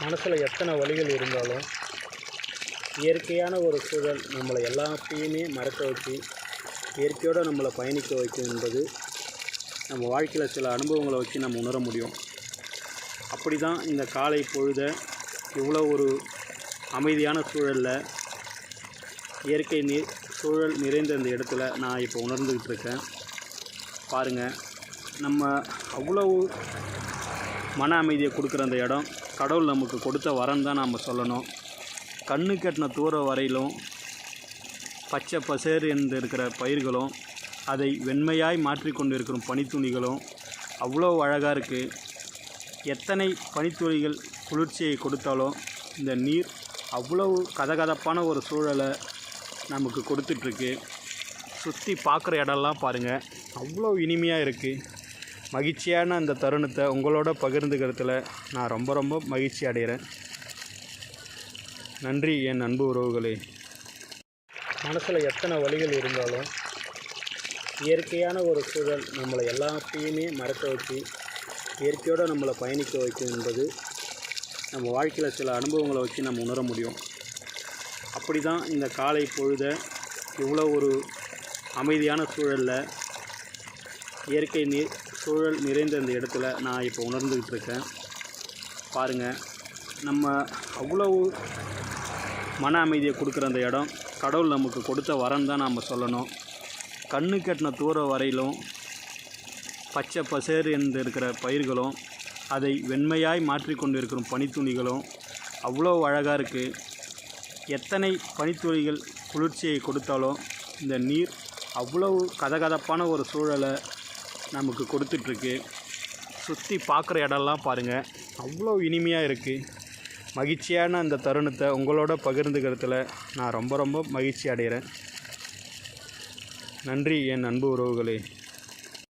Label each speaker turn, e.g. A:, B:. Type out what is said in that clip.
A: மனசில் எத்தனை வலிகள் இருந்தாலும் இயற்கையான ஒரு சூழல் நம்மளை எல்லாத்தையுமே மறக்க வச்சு இயற்கையோடு நம்மளை பயணிக்க வைக்கும் என்பது நம்ம வாழ்க்கையில் சில அனுபவங்களை வச்சு நம்ம உணர முடியும். அப்படி தான் இந்த காலை பொழுதை இவ்வளோ ஒரு அமைதியான சூழலில் இயற்கை சூழல் நிறைந்த இந்த இடத்துல நான் இப்போ உணர்ந்துக்கிட்டு இருக்கேன். பாருங்கள், நம்ம அவ்வளவு மன அமைதியை கொடுக்குற அந்த இடம் கடவுள் நமக்கு கொடுத்த வரம் தான் நாம் சொல்லணும். கண்ணு கட்டின தூரம் வரையிலும் பச்சை பசேர் என்று இருக்கிற பயிர்களும் அதை வெண்மையாய் மாற்றிக்கொண்டு இருக்கிற பனித்துளிகளும் அவ்வளோ அழகாக இருக்குது. எத்தனை பனித்துளிகள் குளிர்ச்சியை கொடுத்தாலும் இந்த நீர் அவ்வளவு கதகதப்பான ஒரு சூழலை நமக்கு கொடுத்துட்ருக்கு. சுற்றி பார்க்குற இடம்லாம் பாருங்கள், அவ்வளோ இனிமையாக இருக்குது. மகிழ்ச்சியான அந்த தருணத்தை உங்களோட பகிர்ந்துக்கிறதுல நான் ரொம்ப மகிழ்ச்சி அடைகிறேன். நன்றி என் அன்பு உறவுகளே. மனசில் எத்தனை வலிகள் இருந்தாலும் இயற்கையான ஒரு சூழல் நம்மளை எல்லாத்தையுமே மறக்க வச்சு இயற்கையோடு நம்மளை பயணிக்க வைக்கும் என்பது நம்ம வாழ்க்கையில் சில அனுபவங்களை வச்சு நம்ம உணர முடியும். அப்படி தான் இந்த காலை பொழுதை இவ்வளோ ஒரு அமைதியான சூழலில் இயற்கை சூழல் நிறைந்த இந்த இடத்துல நான் இப்போ உணர்ந்துக்கிட்டு இருக்கேன். பாருங்கள், நம்ம அவ்வளவு மன அமைதியை கொடுக்குற அந்த இடம் கடவுள் நமக்கு கொடுத்த வரம் தான் நாம் சொல்லணும். கண்ணு கட்டின தூரம் வரையிலும் பச்சை பசேர் என்று இருக்கிற பயிர்களும் அதை வெண்மையாய் மாற்றிக்கொண்டு இருக்கிற பனித்துளிகளும் அவ்வளோ அழகாக இருக்குது. எத்தனை பனித்துளிகள் குளிர்ச்சியை கொடுத்தாலும் இந்த நீர் அவ்வளவு கதகதப்பான ஒரு சூழலை நமக்கு கொடுத்துட்ருக்கு. சுற்றி பார்க்குற இடம்லாம் பாருங்கள், அவ்வளோ இனிமையாக இருக்குது. மகிழ்ச்சியான அந்த தருணத்தை உங்களோட பகிர்ந்துக்கிறதுல நான் ரொம்ப மகிழ்ச்சி அடைகிறேன். நன்றி என் அன்பு உறவுகளே.